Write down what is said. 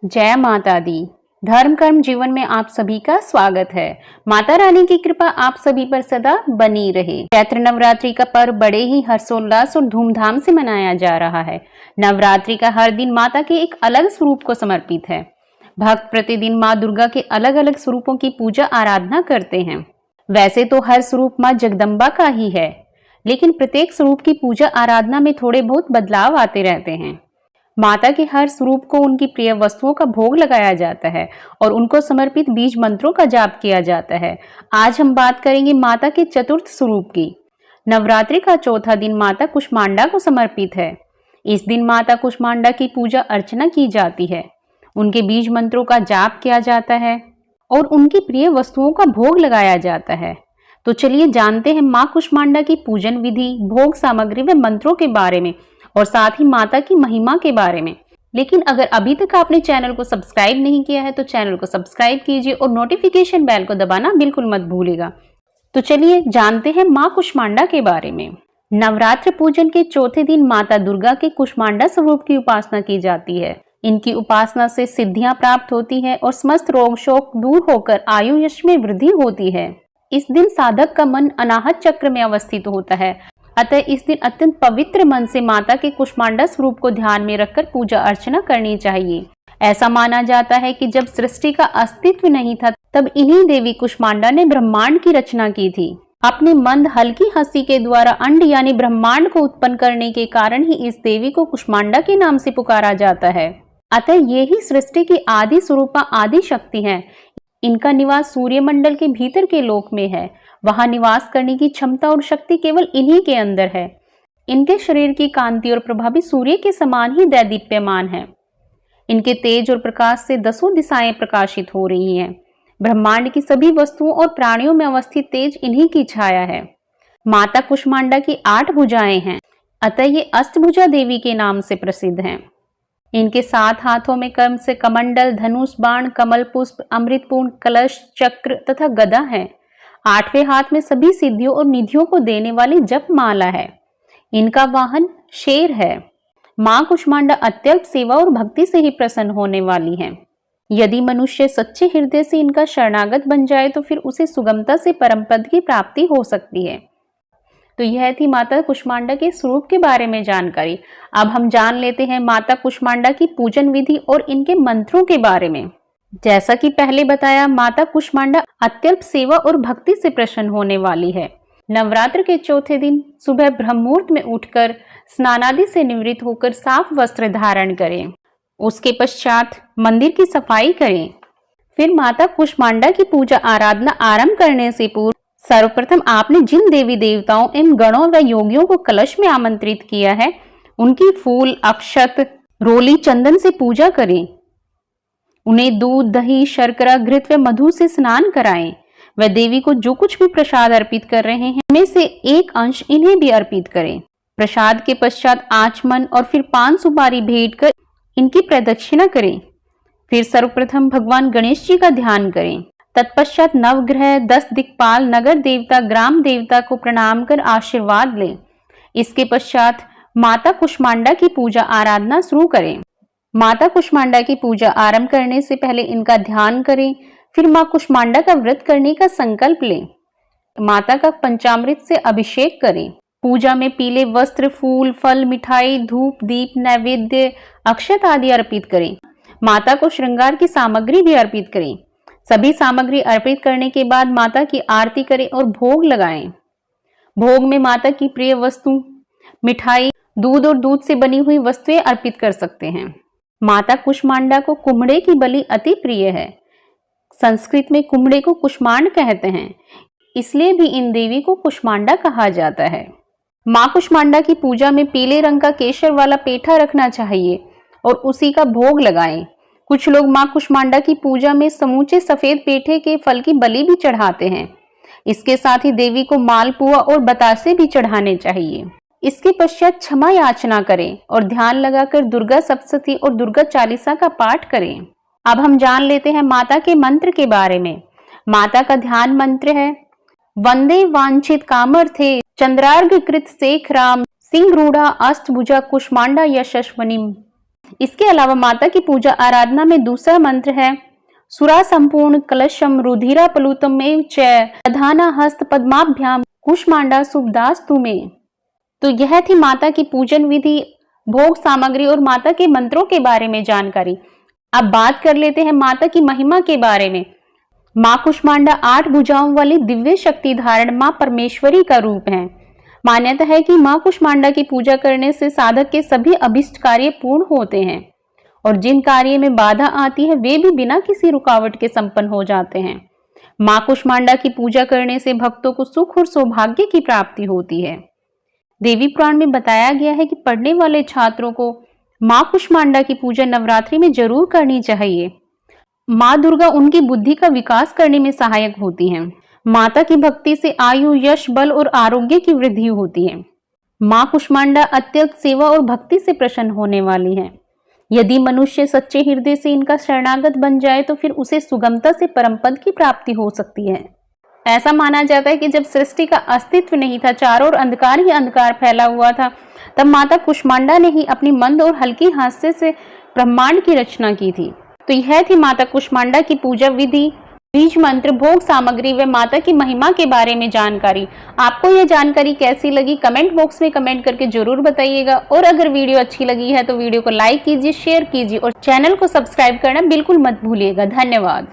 जय माता दी। धर्म कर्म जीवन में आप सभी का स्वागत है। माता रानी की कृपा आप सभी पर सदा बनी रहे। चैत्र नवरात्रि का पर्व बड़े ही हर्षोल्लास और धूमधाम से मनाया जा रहा है। नवरात्रि का हर दिन माता के एक अलग स्वरूप को समर्पित है। भक्त प्रतिदिन माँ दुर्गा के अलग अलग स्वरूपों की पूजा आराधना करते हैं। वैसे तो हर स्वरूप माँ जगदम्बा का ही है, लेकिन प्रत्येक स्वरूप की पूजा आराधना में थोड़े बहुत बदलाव आते रहते हैं। माता के हर स्वरूप को उनकी प्रिय वस्तुओं का भोग लगाया जाता है और उनको समर्पित बीज मंत्रों का जाप किया जाता है। आज हम बात करेंगे माता के चतुर्थ स्वरूप की। नवरात्रि का चौथा दिन माता कुष्मांडा को समर्पित है। इस दिन माता कुष्मांडा की पूजा अर्चना की जाती है, उनके बीज मंत्रों का जाप किया जाता है और उनकी प्रिय वस्तुओं का भोग लगाया जाता है। तो चलिए जानते हैं माँ कुष्मांडा की पूजन विधि, भोग सामग्री व मंत्रों के बारे में और साथ ही माता की महिमा के बारे में। लेकिन अगर अभी तक आपने चैनल को सब्सक्राइब नहीं किया है तो चैनल को सब्सक्राइब कीजिए और नोटिफिकेशन बेल को दबाना बिल्कुल मत भूलिएगा। तो चलिए जानते हैं माँ कुष्मांडा के बारे में। नवरात्र पूजन के चौथे दिन माता दुर्गा के कुष्मांडा स्वरूप की उपासना की जाती है। इनकी उपासना से सिद्धियां प्राप्त होती है और समस्त रोग शोक दूर होकर आयु यश में वृद्धि होती है। इस दिन साधक का मन अनाहत चक्र में अवस्थित होता है, अतः इस दिन अत्यंत पवित्र मन से माता के कुष्मांडा स्वरूप को ध्यान में रखकर पूजा अर्चना करनी चाहिए। ऐसा माना जाता है कि जब सृष्टि का अस्तित्व नहीं था तब इन्हीं देवी कुष्मांडा ने ब्रह्मांड की रचना की थी। अपने मंद हल्की हंसी के द्वारा अंड यानी ब्रह्मांड को उत्पन्न करने के कारण ही इस देवी को कुष्मांडा के नाम से पुकारा जाता है। अतः ये ही सृष्टि की आदि स्वरूपा आदि शक्ति है। इनका निवास सूर्यमंडल के भीतर के लोक में है। वहां निवास करने की क्षमता और शक्ति केवल इन्हीं के अंदर है। इनके शरीर की कांति और प्रभा भी सूर्य के समान ही दैदीप्यमान है। इनके तेज और प्रकाश से दसों दिशाएं प्रकाशित हो रही हैं। ब्रह्मांड की सभी वस्तुओं और प्राणियों में अवस्थित तेज इन्हीं की छाया है। माता कुष्मांडा की 8 भुजाएं हैं, अतः ये अष्टभुजा देवी के नाम से प्रसिद्ध हैं। इनके 7 हाथों में कर्म से कमंडल, धनुष, बाण, कमल पुष्प, अमृतपूर्ण, कलश, चक्र तथा गदा है। 8वें हाथ में सभी सिद्धियों और निधियों को देने वाली जप माला है। इनका वाहन शेर है। माँ कुष्मांडा अत्यल्प सेवा और भक्ति से ही प्रसन्न होने वाली है। यदि मनुष्य सच्चे हृदय से इनका शरणागत बन जाए तो फिर उसे सुगमता से परम पद की प्राप्ति हो सकती है। तो यह थी माता कुष्मांडा के स्वरूप के बारे में जानकारी। अब हम जान लेते हैं माता कुष्मांडा की पूजन विधि और इनके मंत्रों के बारे में। जैसा कि पहले बताया, माता कुष्मांडा अत्यल्प सेवा और भक्ति से प्रसन्न होने वाली है। नवरात्र के चौथे दिन सुबह ब्रह्म मुहूर्त में उठकर स्नानादि से निवृत्त होकर साफ वस्त्र धारण करें। उसके पश्चात मंदिर की सफाई करें। फिर माता कुष्मांडा की पूजा आराधना आरंभ करने से पूर्व सर्वप्रथम आपने जिन देवी देवताओं एवं गणों व योगियों को कलश में आमंत्रित किया है उनकी फूल, अक्षत, रोली, चंदन से पूजा करें। उन्हें दूध, दही, शर्करा, घृत व मधु से स्नान कराएं। व देवी को जो कुछ भी प्रसाद अर्पित कर रहे हैं उनमें से एक अंश इन्हें भी अर्पित करें। प्रसाद के पश्चात आचमन और फिर 5 सुपारी भेंट कर इनकी प्रदक्षिणा करें। फिर सर्वप्रथम भगवान गणेश जी का ध्यान करें। तत्पश्चात नवग्रह, 10 दिक्पाल, नगर देवता, ग्राम देवता को प्रणाम कर आशीर्वाद लें। इसके पश्चात माता कुष्मांडा की पूजा आराधना शुरू करें। माता कुष्मांडा की पूजा आरंभ करने से पहले इनका ध्यान करें। फिर माँ कुष्मांडा का व्रत करने का संकल्प लें। माता का पंचामृत से अभिषेक करें। पूजा में पीले वस्त्र, फूल, फल, मिठाई, धूप, दीप, नैवेद्य, अक्षत आदि अर्पित करें। माता को श्रृंगार की सामग्री भी अर्पित करें। सभी सामग्री अर्पित करने के बाद माता की आरती करें और भोग लगाएं। भोग में माता की प्रिय वस्तु, मिठाई, दूध और दूध से बनी हुई वस्तुएं अर्पित कर सकते हैं। माता कुष्मांडा को कुम्हड़े की बलि अति प्रिय है। संस्कृत में कुम्हड़े को कुष्मांड कहते हैं, इसलिए भी इन देवी को कुष्मांडा कहा जाता है। माँ कुष्मांडा की पूजा में पीले रंग का केसर वाला पेठा रखना चाहिए और उसी का भोग लगाएं। कुछ लोग माँ कुष्मांडा की पूजा में समूचे सफेद पेठे के फल की बलि भी चढ़ाते हैं। इसके साथ ही देवी को मालपुआ और बतासे भी चढ़ाने चाहिए। इसके पश्चात क्षमा याचना करें और ध्यान लगाकर दुर्गा सप्तशती और दुर्गा चालीसा का पाठ करें। अब हम जान लेते हैं माता के मंत्र के बारे में। माता का ध्यान मंत्र है वंदे वांछित कामर्थे चंद्रार्घ कृत शेखराम सिंह रूढ़ा अष्टभुजा कुष्मांडा यशस्वनी। इसके अलावा माता की पूजा आराधना में दूसरा मंत्र है सुरा संपूर्ण कलशम रुधिरा प्लुतम में च प्रधाना हस्त पद्माभ्याम कुष्मांडा शुभदास्तु में। तो यह थी माता की पूजन विधि, भोग सामग्री और माता के मंत्रों के बारे में जानकारी। अब बात कर लेते हैं माता की महिमा के बारे में। माँ कुष्मांडा 8 भुजाओं वाली दिव्य शक्ति धारण माँ परमेश्वरी का रूप है। मान्यता है कि माँ कुष्मांडा की पूजा करने से साधक के सभी अभिष्ट कार्य पूर्ण होते हैं और जिन कार्य में बाधा आती है वे भी बिना किसी रुकावट के संपन्न हो जाते हैं। माँ कुष्मांडा की पूजा करने से भक्तों को सुख और सौभाग्य की प्राप्ति होती है। देवी पुराण में बताया गया है कि पढ़ने वाले छात्रों को माँ कुष्मांडा की पूजा नवरात्रि में जरूर करनी चाहिए। माँ दुर्गा उनकी बुद्धि का विकास करने में सहायक होती हैं। माता की भक्ति से आयु, यश, बल और आरोग्य की वृद्धि होती है। माँ कुष्मांडा अत्यंत सेवा और भक्ति से प्रसन्न होने वाली है। यदि मनुष्य सच्चे हृदय से इनका शरणागत बन जाए तो फिर उसे सुगमता से परम पद की प्राप्ति हो सकती है। ऐसा माना जाता है कि जब सृष्टि का अस्तित्व नहीं था, चारों ओर अंधकार ही अंधकार फैला हुआ था, तब माता कुष्मांडा ने ही अपनी मंद और हल्की हास्य से ब्रह्मांड की रचना की थी। तो यह थी माता कुष्मांडा की पूजा विधि, बीज मंत्र, भोग सामग्री व माता की महिमा के बारे में जानकारी। आपको यह जानकारी कैसी लगी कमेंट बॉक्स में कमेंट करके जरूर बताइएगा। और अगर वीडियो अच्छी लगी है तो वीडियो को लाइक कीजिए, शेयर कीजिए और चैनल को सब्सक्राइब करना बिल्कुल मत भूलिएगा। धन्यवाद।